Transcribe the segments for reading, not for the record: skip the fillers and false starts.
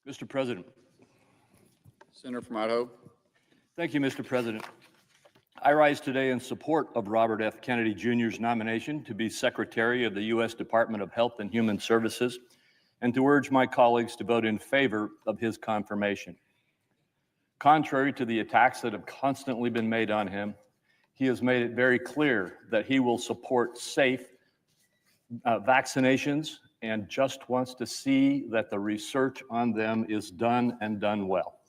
Mr. President. Senator from Idaho. Thank you, Mr. President. I rise today in support of Robert F. Kennedy Jr.'s nomination to be Secretary of the U.S. Department of Health and Human Services, and to urge my colleagues to vote in favor of his confirmation. Contrary to the attacks that have constantly been made on him, he has made it very clear that he will support safe vaccinations and just wants to see that the research on them is done and done well.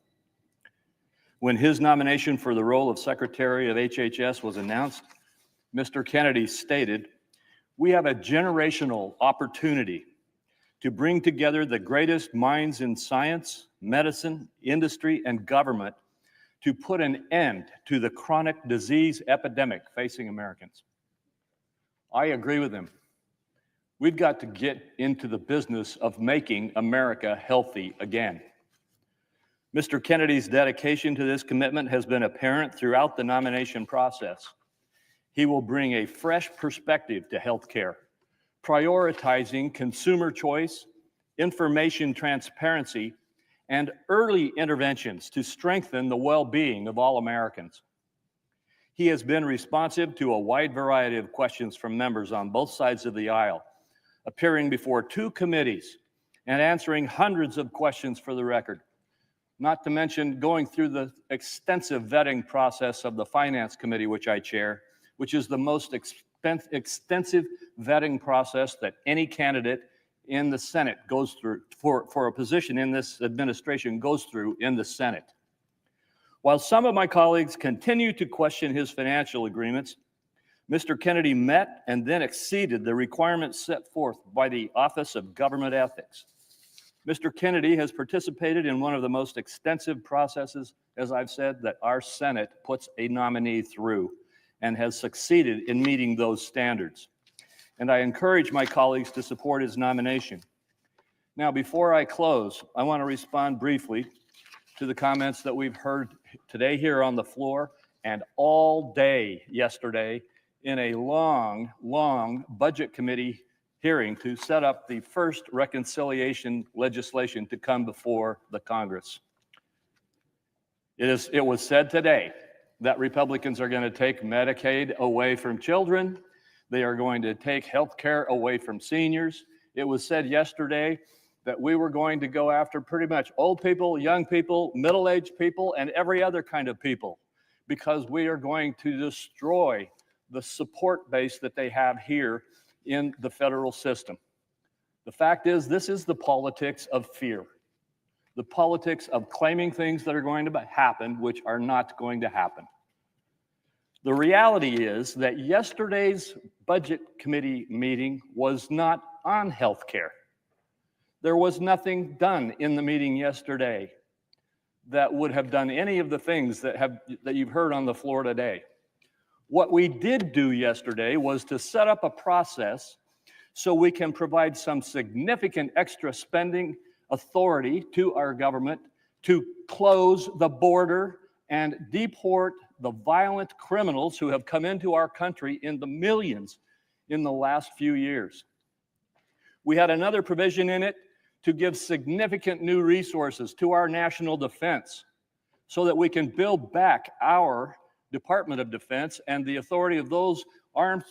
When his nomination for the role of Secretary of HHS was announced, Mr. Kennedy stated, "We have a generational opportunity to bring together the greatest minds in science, medicine, industry, and government to put an end to the chronic disease epidemic facing Americans." I agree with him. We've got to get into the business of making America healthy again. Mr. Kennedy's dedication to this commitment has been apparent throughout the nomination process. He will bring a fresh perspective to healthcare, prioritizing consumer choice, information transparency, and early interventions to strengthen the well-being of all Americans. He has been responsive to a wide variety of questions from members on both sides of the aisle, appearing before 2 committees and answering hundreds of questions for the record, not to mention going through the extensive vetting process of the Finance Committee, which I chair, which is the most extensive vetting process that any candidate in the Senate goes through for a position in this administration goes through in the Senate. While some of my colleagues continue to question his financial agreements, Mr. Kennedy met and then exceeded the requirements set forth by the Office of Government Ethics. Mr. Kennedy has participated in one of the most extensive processes, as I've said, that our Senate puts a nominee through, and has succeeded in meeting those standards. And I encourage my colleagues to support his nomination. Now, before I close, I want to respond briefly to the comments that we've heard today here on the floor and all day yesterday in a long budget committee hearing to set up the first reconciliation legislation to come before the Congress. It was said today that Republicans are going to take Medicaid away from children. They are going to take health care away from seniors. It was said yesterday that we were going to go after pretty much old people, young people, middle-aged people, and every other kind of people, because we are going to destroy the support base that they have here in the federal system. The fact is, this is the politics of fear, the politics of claiming things that are going to happen, which are not going to happen. The reality is that yesterday's budget committee meeting was not on health care. There was nothing done in the meeting yesterday that would have done any of the things that you've heard on the floor today. What we did do yesterday was to set up a process so we can provide some significant extra spending authority to our government to close the border and deport the violent criminals who have come into our country in the millions in the last few years. We had another provision in it to give significant new resources to our national defense so that we can build back our Department of Defense and the authority of those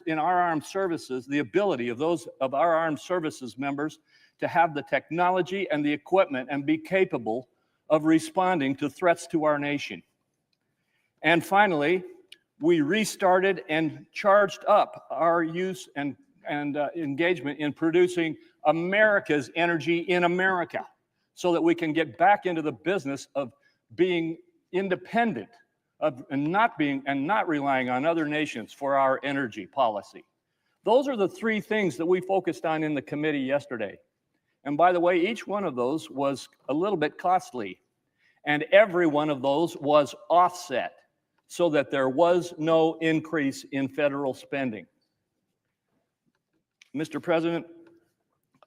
in our armed services, the ability of those of our armed services members to have the technology and the equipment and be capable of responding to threats to our nation. And finally, we restarted and charged up our use and engagement in producing America's energy in America so that we can get back into the business of being independent and not relying on other nations for our energy policy. Those are the 3 things that we focused on in the committee yesterday. And by the way, each one of those was a little bit costly, and every one of those was offset so that there was no increase in federal spending. Mr. President,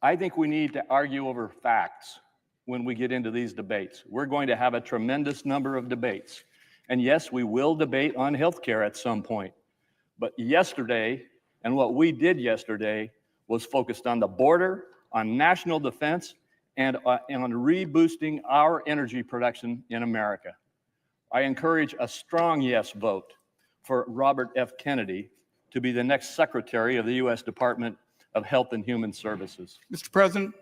I think we need to argue over facts when we get into these debates. We're going to have a tremendous number of debates. And yes, we will debate on health care at some point. But yesterday, and what we did yesterday, was focused on the border, on national defense, and on reboosting our energy production in America. I encourage a strong yes vote for Robert F. Kennedy to be the next Secretary of the U.S. Department of Health and Human Services. Mr. President,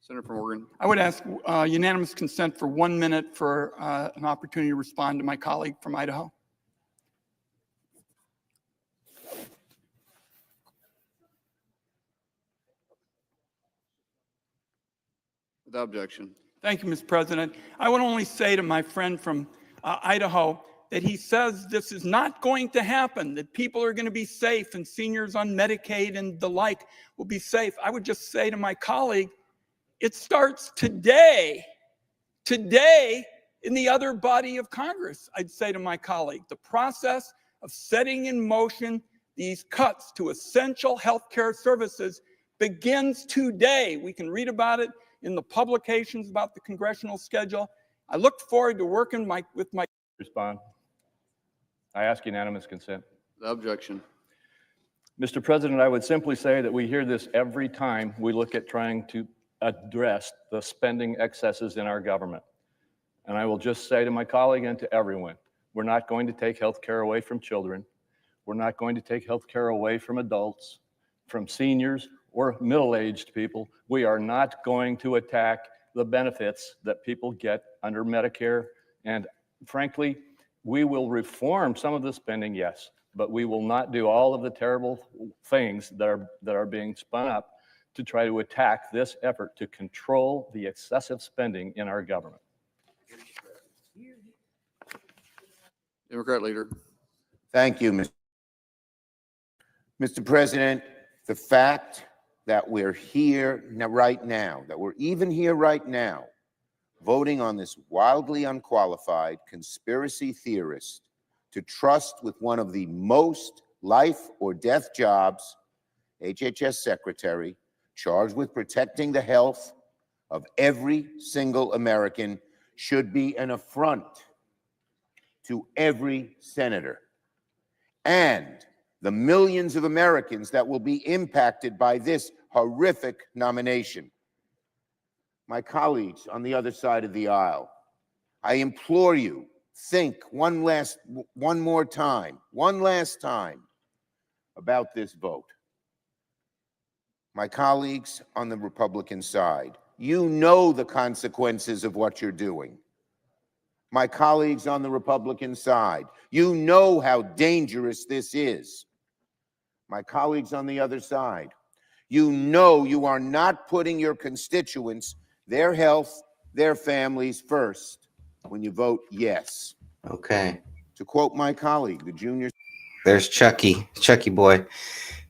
Senator from Oregon. I would ask unanimous consent for 1 minute for an opportunity to respond to my colleague from Idaho. Without objection. Thank you, Mr. President. I would only say to my friend from Idaho that he says this is not going to happen, that people are going to be safe and seniors on Medicaid and the like will be safe. I would just say to my colleague, it starts today. Today, in the other body of Congress, I'd say to my colleague, the process of setting in motion these cuts to essential healthcare services begins today. We can read about it in the publications about the congressional schedule. I look forward to working with my. Respond. I ask unanimous consent. Without objection. Mr. President, I would simply say that we hear this every time we look at trying to address the spending excesses in our government. And I will just say to my colleague and to everyone, we're not going to take health care away from children. We're not going to take health care away from adults, from seniors, or middle-aged people. We are not going to attack the benefits that people get under Medicare. And frankly, we will reform some of the spending, yes, but we will not do all of the terrible things that are being spun up to try to attack this effort to control the excessive spending in our government. Democrat leader. Thank you, Mr. President. The fact that we're here right now, that we're even here right now, voting on this wildly unqualified conspiracy theorist to trust with one of the most life or death jobs, HHS secretary, charged with protecting the health of every single American, should be an affront to every senator and the millions of Americans that will be impacted by this horrific nomination. My colleagues on the other side of the aisle, I implore you, think one last time about this vote. My colleagues on the Republican side, you know the consequences of what you're doing. My colleagues on the Republican side, you know how dangerous this is. My colleagues on the other side, you know you are not putting your constituents, their health, their families first when you vote yes. Okay. To quote my colleague, the junior. There's Chucky boy.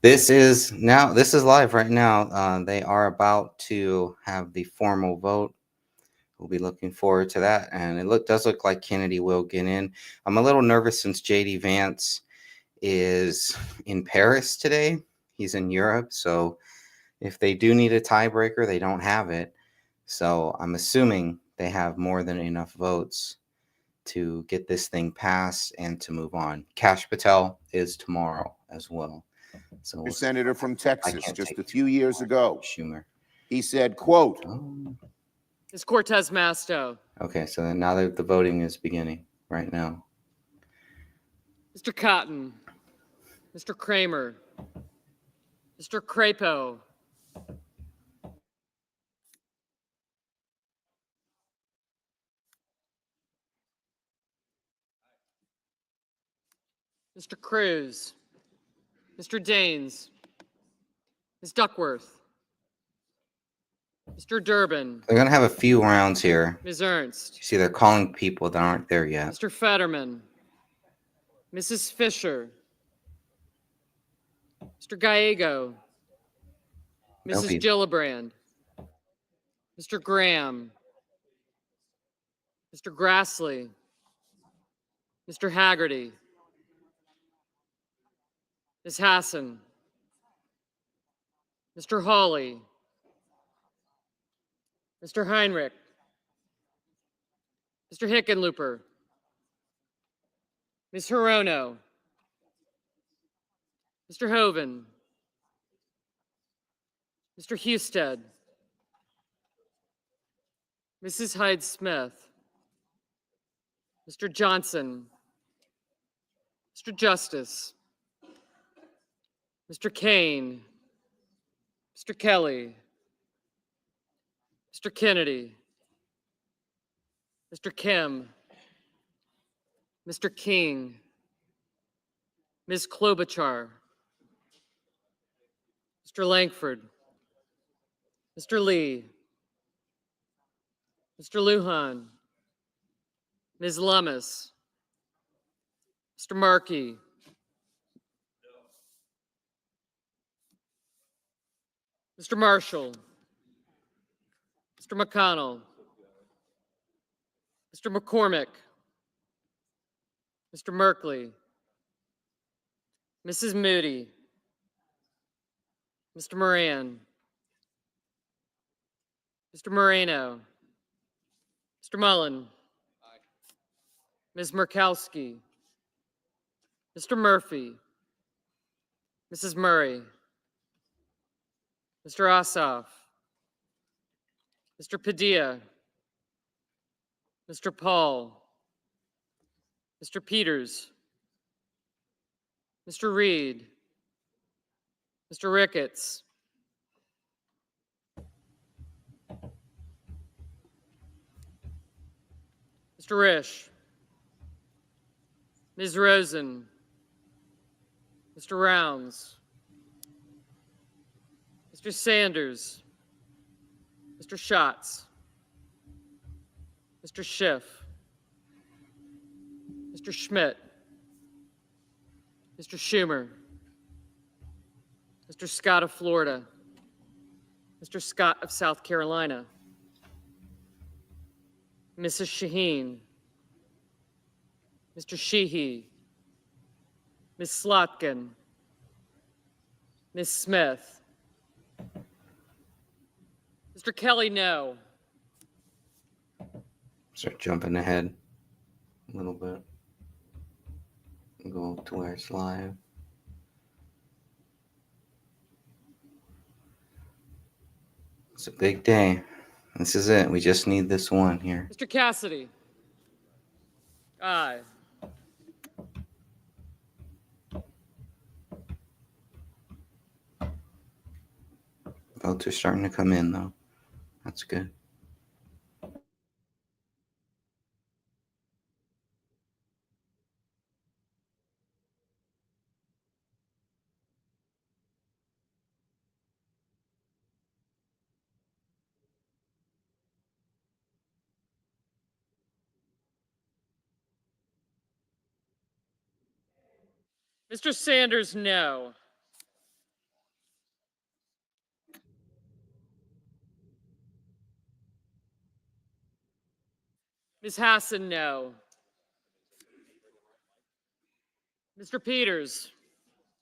This is live right now. They are about to have the formal vote. We'll be looking forward to that. And it does look like Kennedy will get in. I'm a little nervous since J.D. Vance is in Paris today. He's in Europe. So if they do need a tiebreaker, they don't have it. So I'm assuming they have more than enough votes to get this thing passed and to move on. Kash Patel is tomorrow as well. So Senator from Texas just a few years ago. Schumer. He said, quote, Ms. Cortez Masto. Okay, so then now that the voting is beginning right now. Mr. Cotton. Mr. Kramer. Mr. Crapo. Mr. Cruz. Mr. Daines. Ms. Duckworth. Mr. Durbin. They're going to have a few rounds here. Ms. Ernst. You see, they're calling people that aren't there yet. Mr. Fetterman. Mrs. Fisher. Mr. Gallego. Mrs. Nope. Gillibrand. Mr. Graham. Mr. Grassley. Mr. Haggerty. Ms. Hassan. Mr. Hawley. Mr. Heinrich. Mr. Hickenlooper. Ms. Hirono. Mr. Hoven. Mr. Husted. Mrs. Hyde Smith, Mr. Johnson, Mr. Justice, Mr. Kane, Mr. Kelly, Mr. Kennedy, Mr. Kim, Mr. King, Ms. Klobuchar, Mr. Langford, Mr. Lee, Mr. Lujan, Ms. Lummis, Mr. Markey, Mr. Marshall, Mr. McConnell, Mr. McCormick, Mr. Merkley, Mrs. Moody, Mr. Moran, Mr. Moreno, Mr. Mullen, Ms. Murkowski, Mr. Murphy, Mrs. Murray, Mr. Ossoff, Mr. Padilla, Mr. Paul, Mr. Peters, Mr. Reed, Mr. Ricketts, Mr. Risch, Ms. Rosen, Mr. Rounds, Mr. Sanders, Mr. Schatz, Mr. Schiff, Mr. Schmidt, Mr. Schumer, Mr. Scott of Florida, Mr. Scott of South Carolina, Mrs. Shaheen, Mr. Sheehy, Ms. Slotkin, Ms. Smith, Mr. Kelly, no. Start jumping ahead a little bit. Go to where it's live. It's a big day. This is it. We just need this one here. Mr. Cassidy, aye. Votes are starting to come in, though. That's good. Mr. Sanders, no. Ms. Hassan, no. Mr. Peters,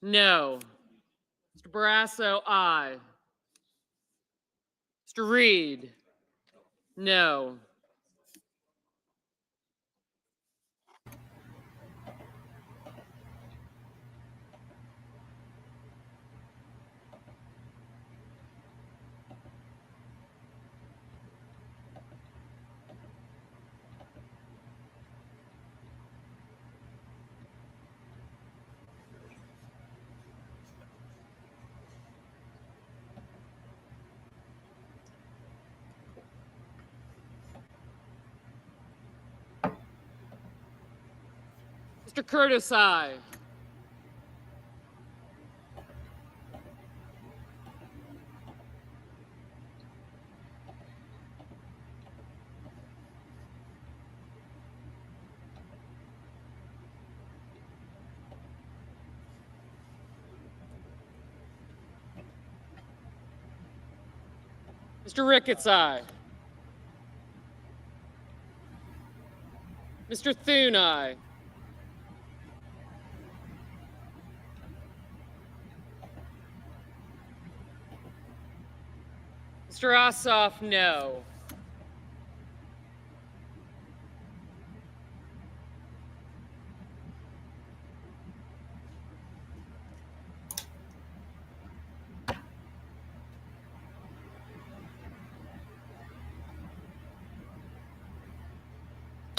no. Mr. Barrasso, aye. Mr. Reed, no. Mr. Curtis, aye. Mr. Ricketts, aye. Mr. Thune, aye. Mr. Ossoff, no.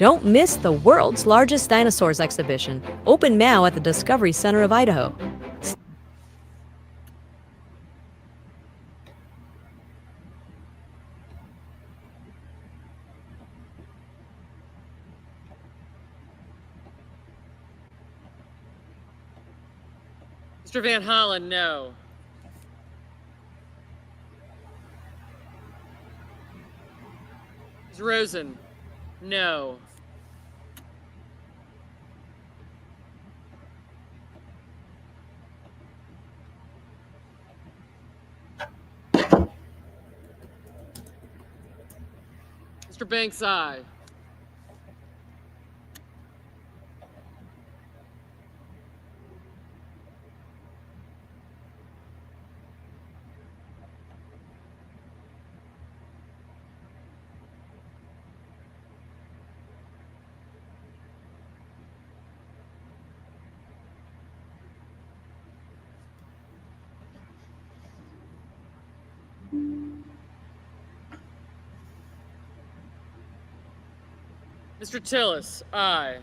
Don't miss the world's largest dinosaurs exhibition, open now at the Discovery Center of Idaho. Mr. Van Hollen, no. Ms. Rosen, no. Mr. Banks, aye. Mr. Tillis, aye.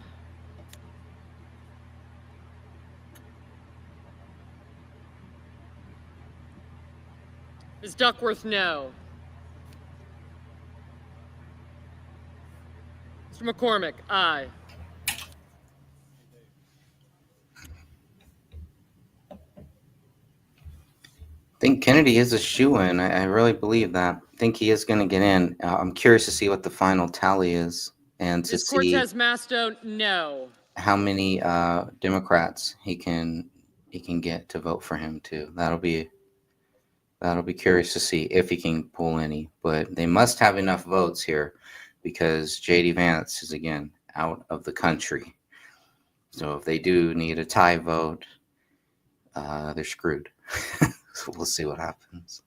Ms. Duckworth, no. Mr. McCormick, aye. I think Kennedy is a shoo-in. I really believe that. I think he is going to get in. I'm curious to see what the final tally is and to Ms. see Cortez Masto, no. how many Democrats he can get to vote for him too. That'll be curious to see if he can pull any. But they must have enough votes here because J.D. Vance is again out of the country. So if they do need a tie vote, they're screwed. So we'll see what happens.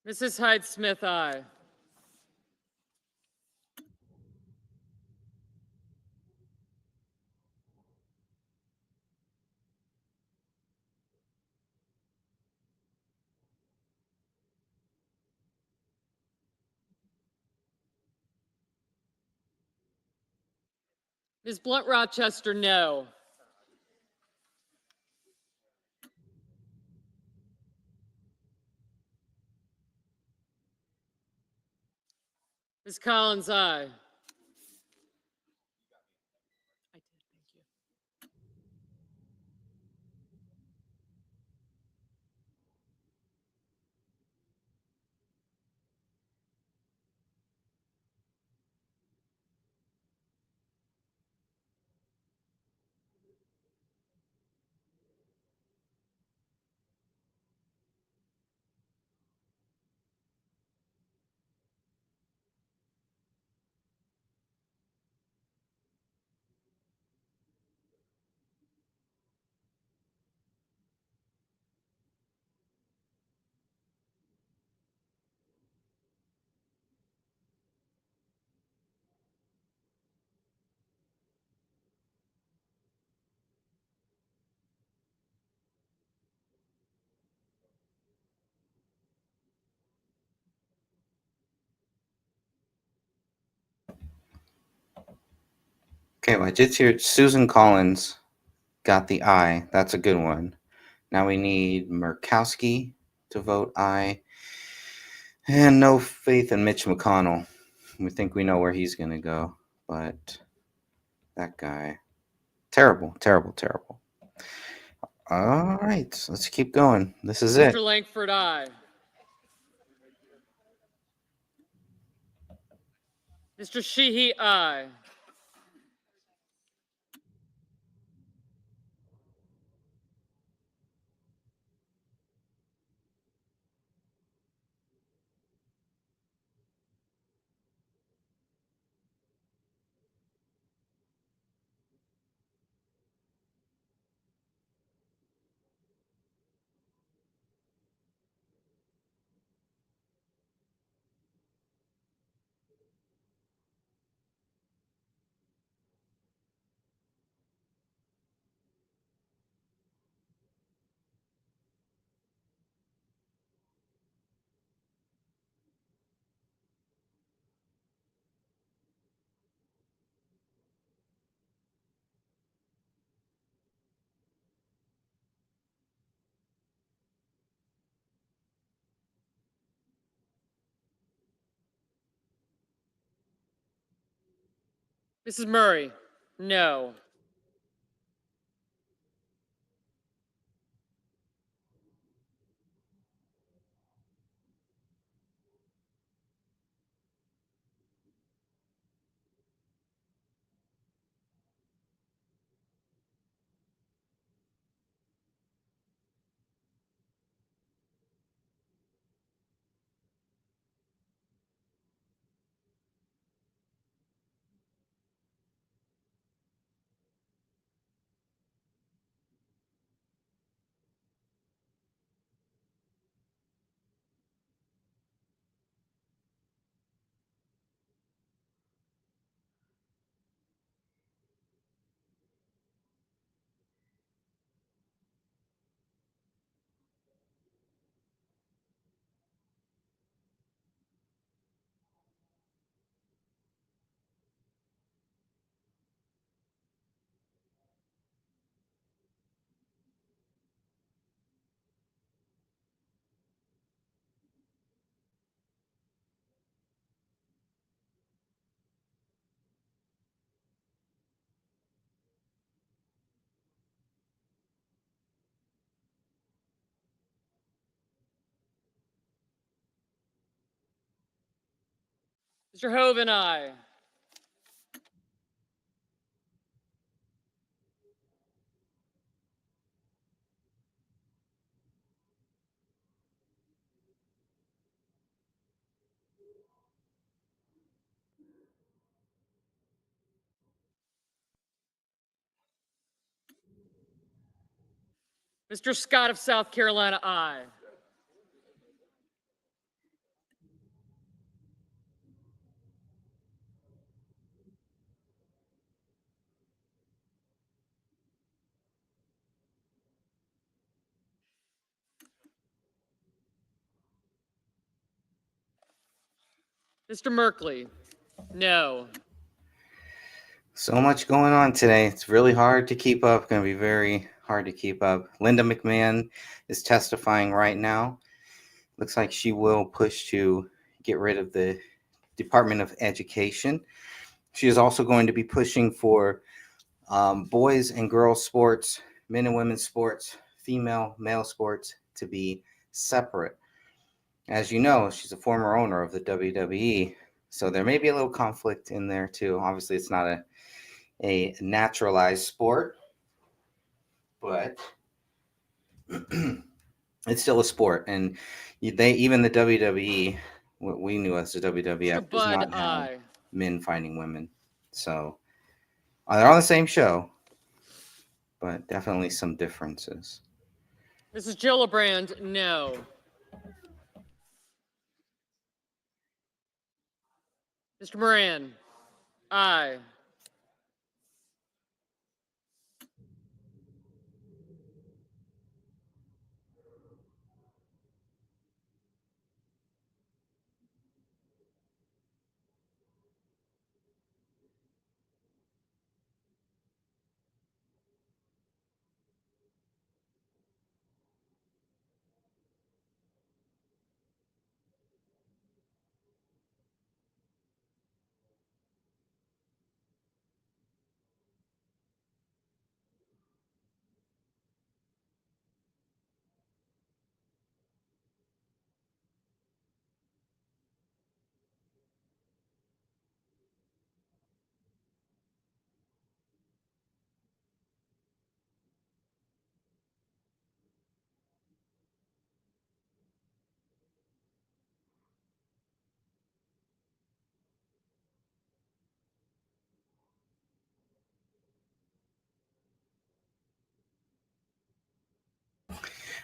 Mrs. Hyde Smith, aye. Ms. Blunt Rochester, no. Ms. Collins, aye. Okay, well, I did hear Susan Collins got the aye. That's a good one. Now we need Murkowski to vote aye. And no faith in Mitch McConnell. We think we know where he's going to go. But that guy, terrible, terrible, terrible. All right, let's keep going. This is it. Mr. Langford, aye. Mr. Sheehy, aye. Mrs. Murray, no. Mr. Hoven, aye. Mr. Scott of South Carolina, aye. Mr. Merkley, no. So much going on today. It's really hard to keep up. Going to be very hard to keep up. Linda McMahon is testifying right now. Looks like she will push to get rid of the Department of Education. She is also going to be pushing for boys and girls sports, men and women's sports, female, male sports to be separate. As you know, she's a former owner of the WWE, so there may be a little conflict in there too. Obviously, it's not a naturalized sport, but it's still a sport. And even the WWE, what we knew as the WWF, Mr. does Bud, not have aye. men fighting women. So they're on the same show, but definitely some differences. Mrs. Gillibrand, no. Mr. Moran, aye.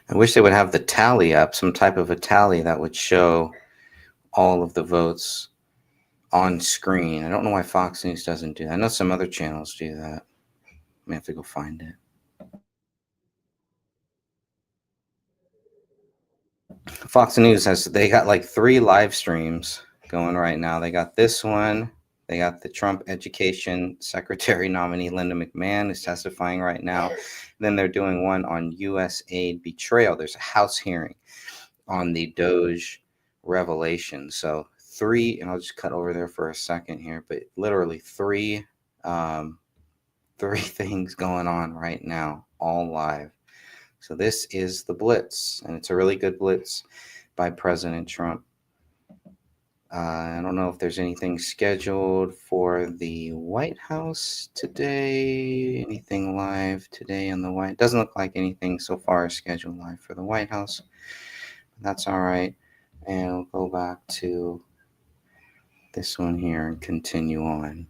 I wish they would have the tally up, some type of a tally that would show all of the votes on screen. I don't know why Fox News doesn't do that. I know some other channels do that. I may have to go find it. Fox News they got like 3 live streams going right now. They got this one. They got the Trump Education Secretary nominee Linda McMahon is testifying right now. Then they're doing one on USAID betrayal. There's a House hearing on the Doge revelation. So 3, and I'll just cut over there for a second here, but literally 3 Three things going on right now, all live. So this is the blitz, and it's a really good blitz by President Trump. I don't know if there's anything scheduled for the White House today. Anything live today on the White? Doesn't look like anything so far is scheduled live for the White House. That's all right. And we'll go back to this one here and continue on.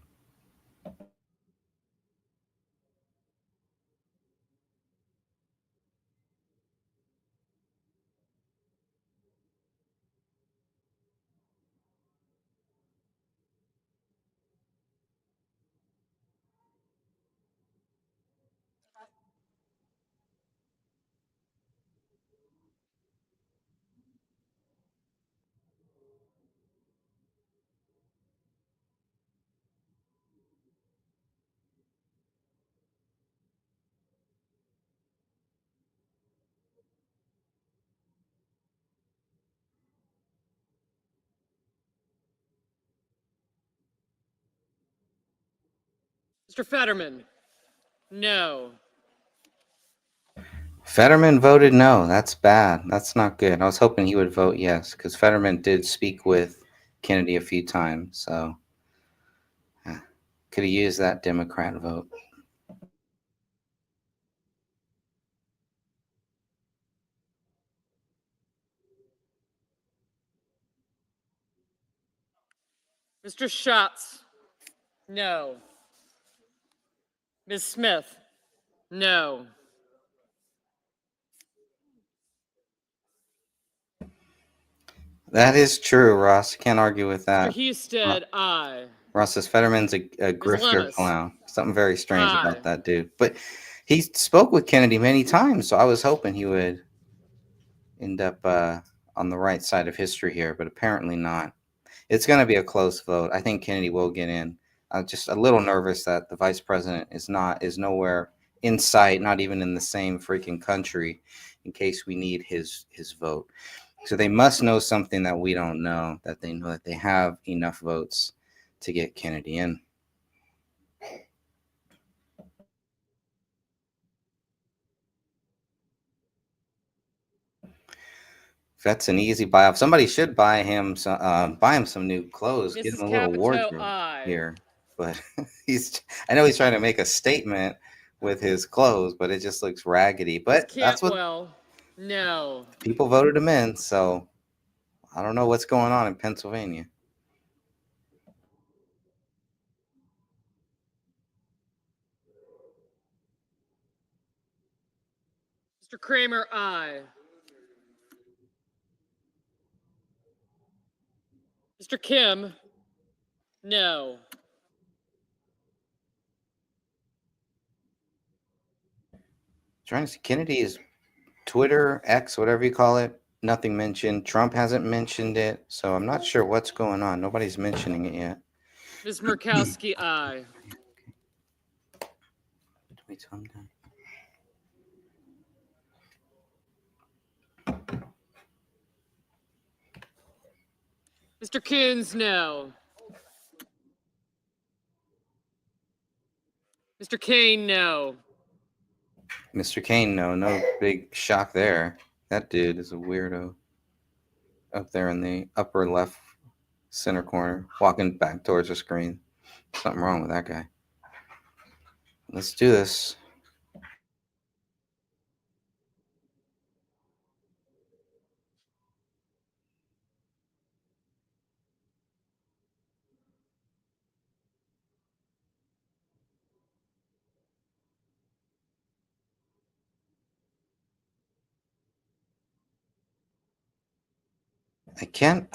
Mr. Fetterman, no. Fetterman voted no. That's bad. That's not good. I was hoping he would vote yes, because Fetterman did speak with Kennedy a few times. So could have used that Democrat vote. Mr. Schatz, no. Ms. Smith, no. That is true, Ross. Can't argue with Mr. that. Husted, aye. Ross says Fetterman's a grifter Lemus. clown. Something very strange Aye. about that dude. But he spoke with Kennedy many times, so I was hoping he would end up on the right side of history here, but apparently not. It's going to be a close vote. I think Kennedy will get in. I'm just a little nervous that the vice president is nowhere in sight, not even in the same freaking country, in case we need his vote. So they must know something that we don't know, that they know that they have enough votes to get Kennedy in. That's an easy buy off. Somebody should buy him some new clothes, get Mrs. him a little Capito, wardrobe aye. here. But I know he's trying to make a statement with his clothes, but it just looks raggedy. But that's what Cantwell, no. people voted him in. So I don't know what's going on in Pennsylvania. Mr. Kramer, aye. Mr. Kim, no. Trying to see Kennedy's Twitter, X, whatever you call it, nothing mentioned. Trump hasn't mentioned it. So I'm not sure what's going on. Nobody's mentioning it yet. Ms. Murkowski, aye. Wait till I'm done. Mr. Coons, no. Mr. Kane, no. Mr. Kane, no big shock there. That dude is a weirdo. Up there in the upper left center corner, walking back towards the screen. Something wrong with that guy. Let's do this. I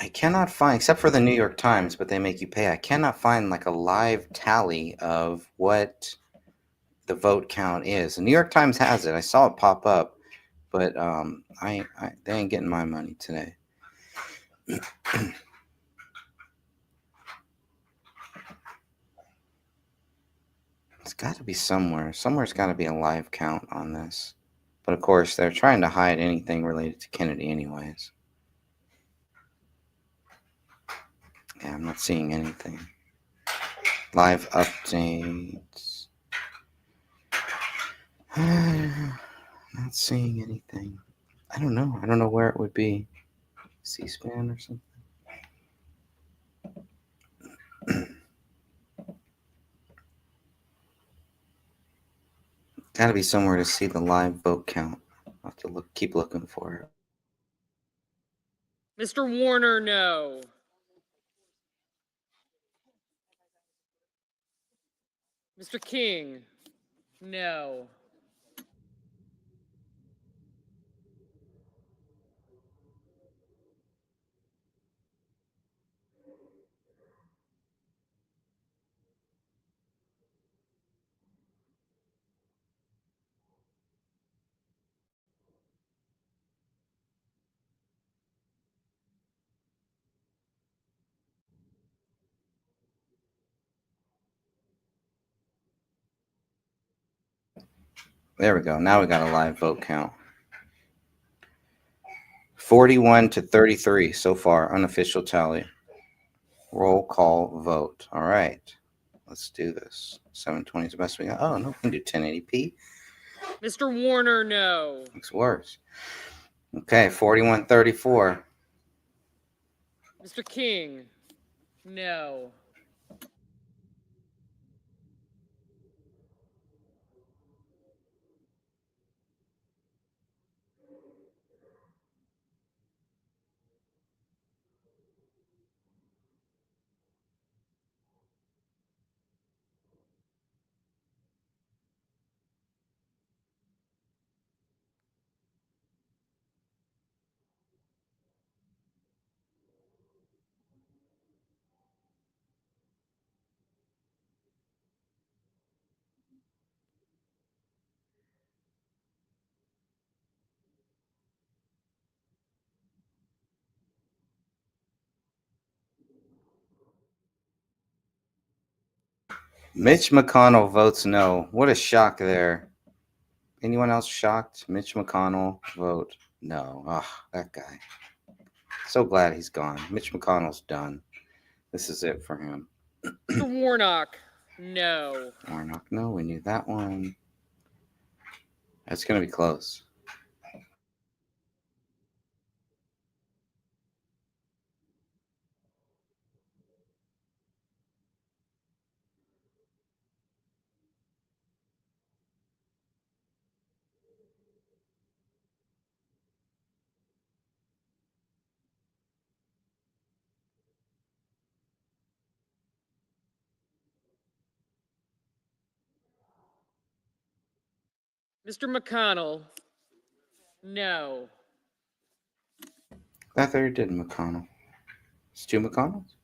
cannot find, except for the New York Times, but they make you pay. I cannot find like a live tally of what the vote count is. The New York Times has it. I saw it pop up, but they ain't getting my money today. It's got to be somewhere. Somewhere's got to be a live count on this. But of course, they're trying to hide anything related to Kennedy anyways. Yeah, I'm not seeing anything. Live updates. Not seeing anything. I don't know. I don't know where it would be. C-SPAN or something. Got to be somewhere to see the live vote count. I'll have to keep looking for it. Mr. Warner, no. Mr. King, no. There we go. Now we got a live vote count. 41 to 33 so far, unofficial tally. Roll call vote. All right. Let's do this. 720 is the best we got. Oh, no, we can do 1080p. Mr. Warner, no. Looks worse. Okay, 4134. Mr. King, no. Mitch McConnell votes no. What a shock there. Anyone else shocked? Mitch McConnell vote no. Oh, that guy. So glad he's gone. Mitch McConnell's done. This is it for him. Mr. Warnock, no. Warnock, no, we knew that one. That's going to be close. Mr. McConnell, no. I thought you did McConnell. It's two McConnells?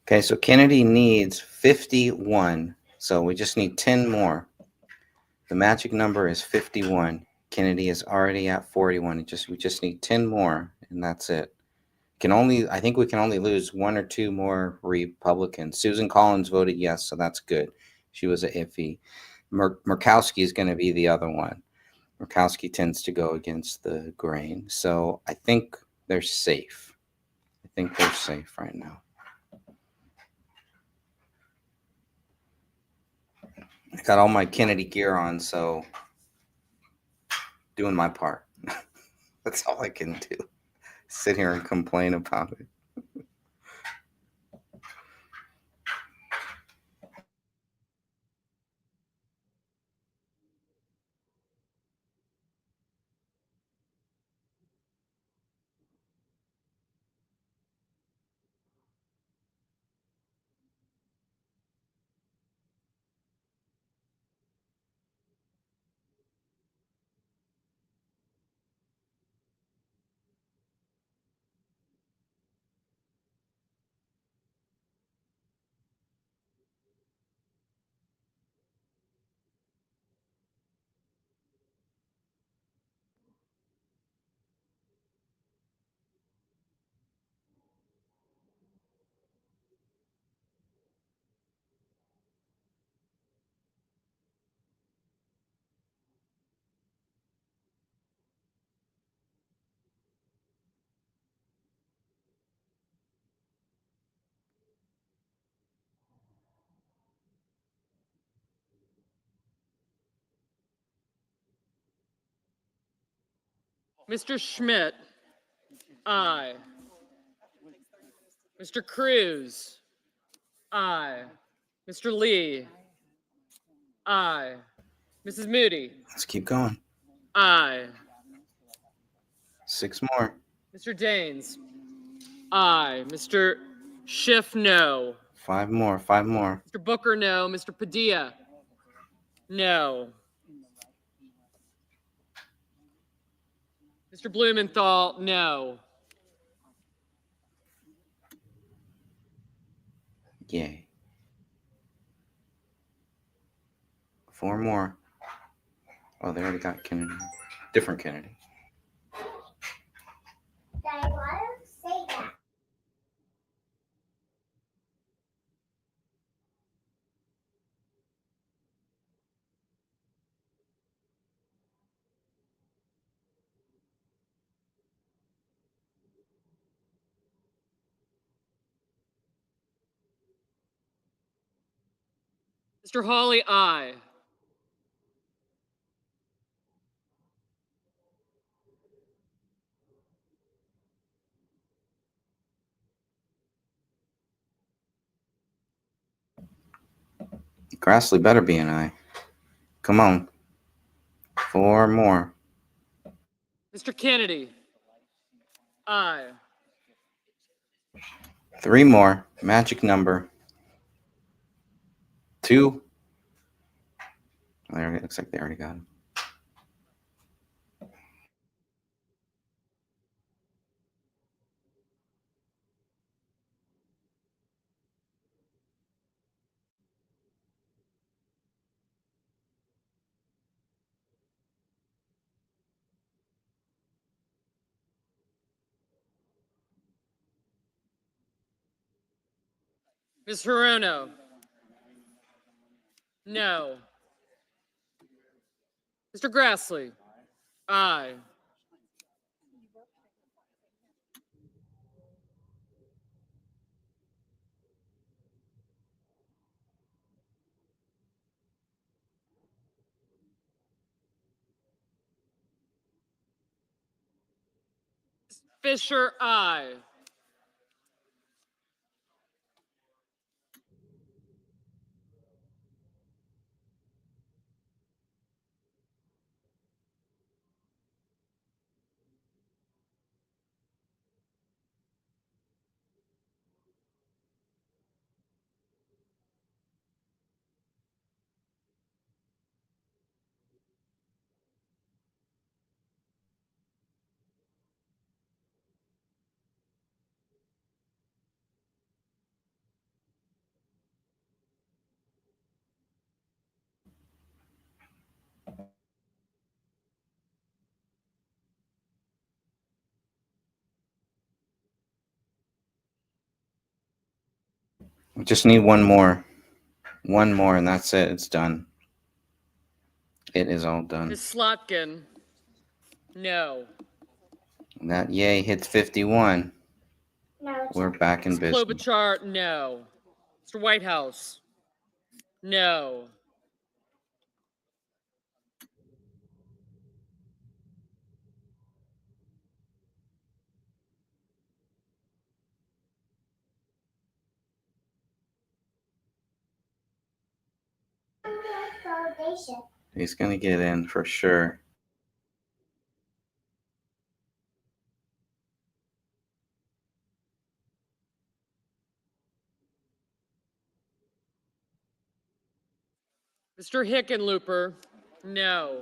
Okay, so Kennedy needs 51. So we just need 10 more. The magic number is 51. Kennedy is already at 41. We just need 10 more, and that's it. I think we can only lose one or two more Republicans. Susan Collins voted yes, so that's good. She was a iffy. Murkowski is going to be the other one. Murkowski tends to go against the grain, so I think they're safe. I think they're safe right now. I got all my Kennedy gear on, so doing my part. That's all I can do. Sit here and complain about it. Mr. Schmidt, aye. Mr. Cruz, aye. Mr. Lee, aye. Mrs. Moody, Let's keep going. aye. 6 more. Mr. Daines, aye. Mr. Schiff, no. 5 more. 5 more. Mr. Booker, no. Mr. Padilla, no. Mr. Blumenthal, no. Yay. 4 more. Oh, they already got Kennedy. Different Kennedy. Mr. Hawley, aye. Grassley better be an aye. Come on. 4 more. Mr. Kennedy, aye. 3 more. Magic number. 2. There, it looks like they already got him. Ms. Hirono, no. Mr. Grassley, aye. Fisher, aye. We just need 1 more. 1 more, and that's it. It's done. It is all done. Ms. Slotkin, no. And that yay hits 51. We're back in Ms. business. Klobuchar, no. Mr. Whitehouse, no. He's going to get in for sure. Mr. Hickenlooper, no.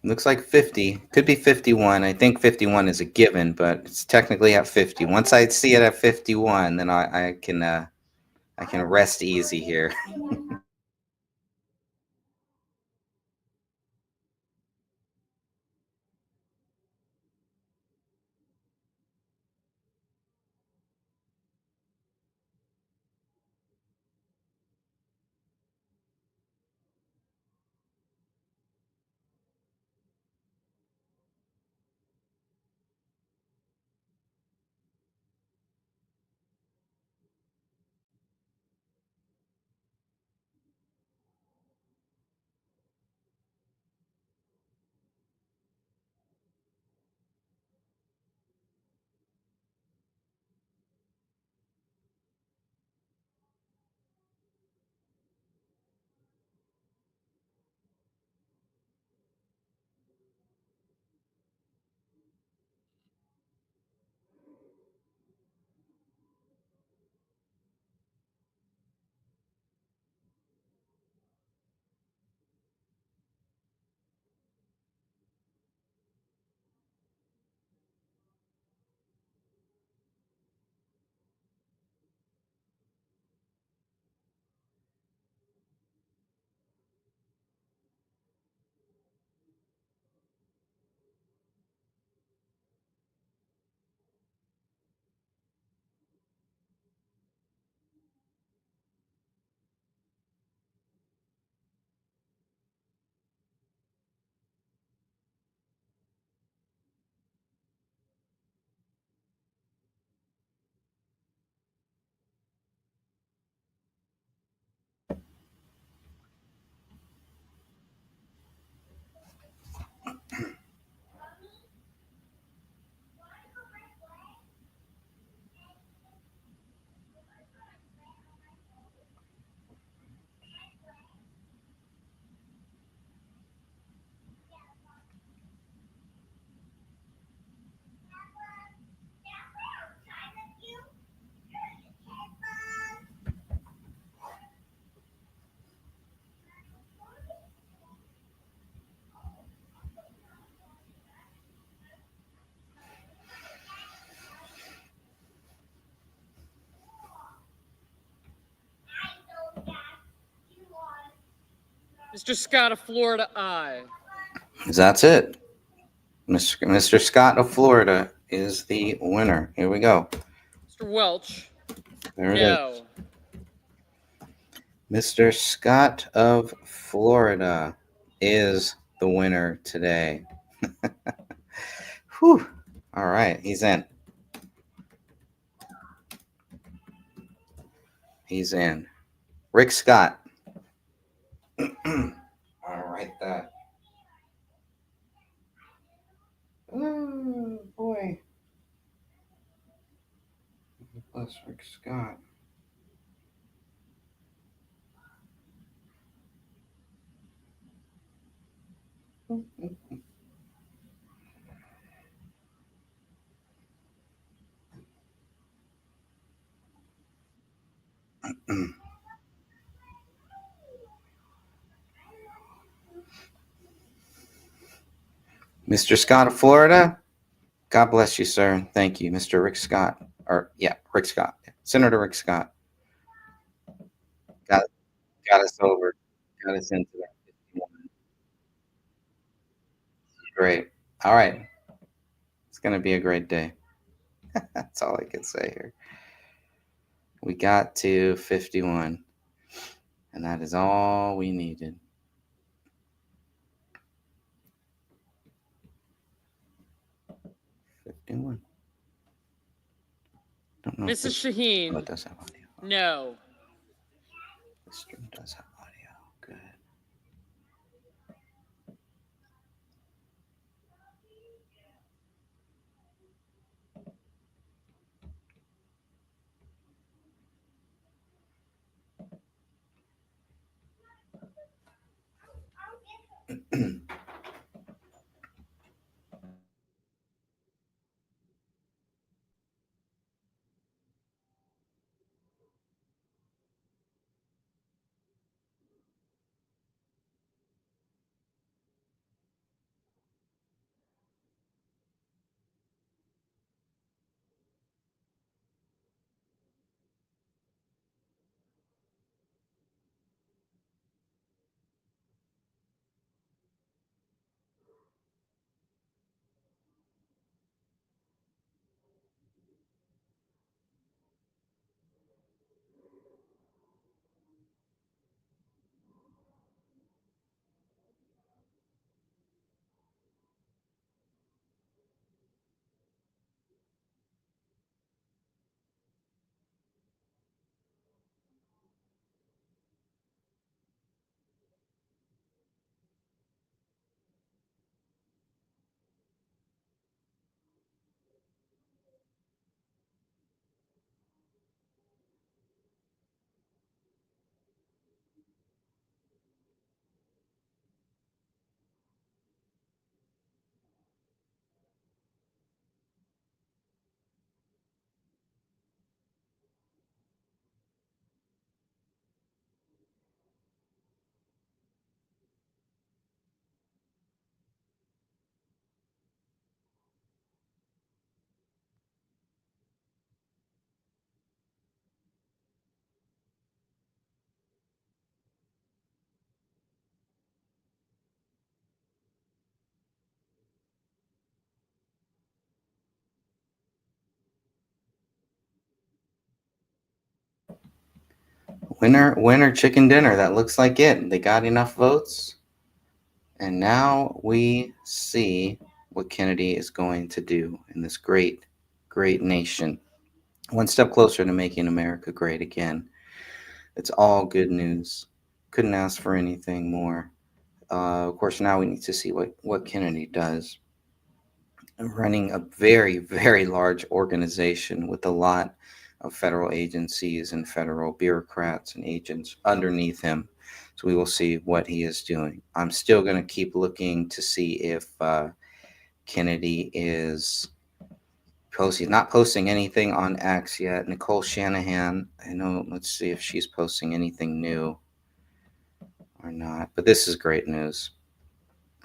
Looks like 50. Could be 51. I think 51 is a given, but it's technically at 50. Once I see it at 51, then I can rest easy here. Mr. Scott of Florida, aye. That's it. Mr. Scott of Florida is the winner. Here we go. Mr. Welch, There it is. no. Mr. Scott of Florida is the winner today. Whew. All right, he's in. He's in. Rick Scott. All right, that. Oh, boy. Bless Rick Scott. Mr. Scott of Florida, God bless you, sir. Thank you, Mr. Rick Scott. Rick Scott. Senator Rick Scott. Got us over. Got us into that 51. Great. All right. It's going to be a great day. That's all I can say here. We got to 51, and that is all we needed. Don't know if Mrs. this- Oh, Shaheen, it does have audio. no. The stream does have audio. Good. Winner chicken dinner. That looks like it. They got enough votes. And now we see what Kennedy is going to do in this great, great nation. One step closer to making America great again. It's all good news. Couldn't ask for anything more. Of course, now we need to see what Kennedy does. Running a very, very large organization with a lot of federal agencies and federal bureaucrats and agents underneath him. So we will see what he is doing. I'm still going to keep looking to see if Kennedy is not posting anything on X yet. Nicole Shanahan, I know, let's see if she's posting anything new or not. But this is great news.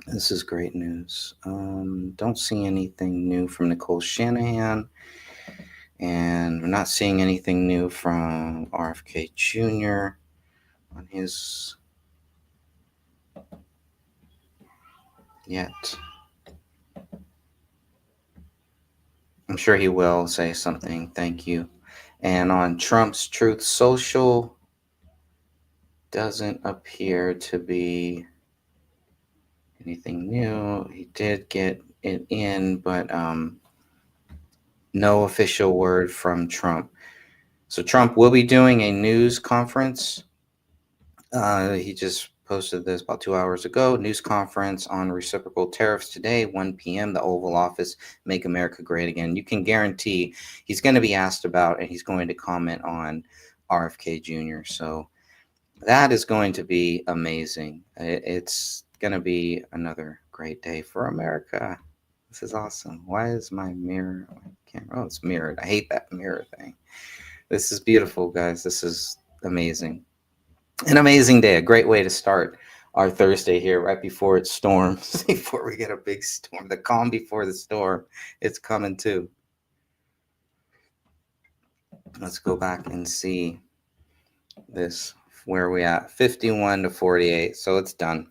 This is great news. Don't see anything new from Nicole Shanahan. And we're not seeing anything new from RFK Jr. on his yet. I'm sure he will say something. Thank you. And on Trump's Truth Social, doesn't appear to be anything new. He did get it in, but no official word from Trump. So Trump will be doing a news conference. He just posted this about 2 hours ago. News conference on reciprocal tariffs today, 1 p.m. The Oval Office, Make America Great Again. You can guarantee he's going to be asked about and he's going to comment on RFK Jr. So that is going to be amazing. It's going to be another great day for America. This is awesome. Why is my mirror on my camera? Oh, it's mirrored. I hate that mirror thing. This is beautiful, guys. This is amazing. An amazing day. A great way to start our Thursday here right before it storms, before we get a big storm. The calm before the storm. It's coming too. Let's go back and see this. Where are we at? 51 to 48. So it's done.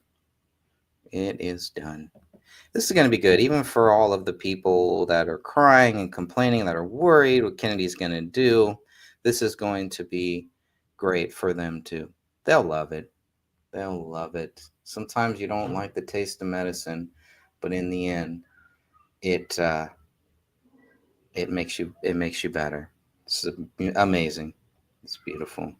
It is done. This is going to be good, even for all of the people that are crying and complaining, that are worried what Kennedy's going to do. This is going to be great for them too. They'll love it. They'll love it. Sometimes you don't like the taste of medicine, but in the end, it makes you better. It's amazing. It's beautiful.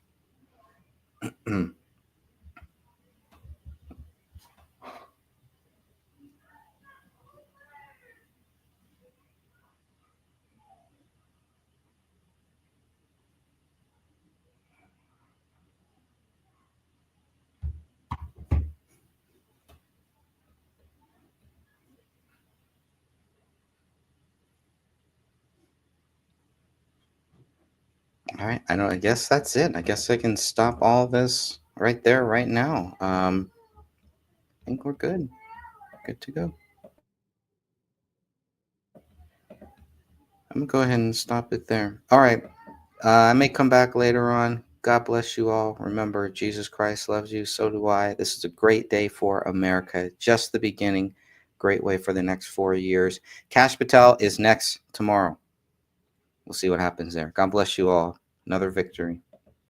All right, I guess that's it. I guess I can stop all this right there, right now. I think we're good. Good to go. I'm gonna go ahead and stop it there. All right. I may come back later on. God bless you all. Remember, Jesus Christ loves you. So do I. This is a great day for America. Just the beginning. Great way for the next 4 years. Kash Patel is next tomorrow. We'll see what happens there. God bless you all. Another victory.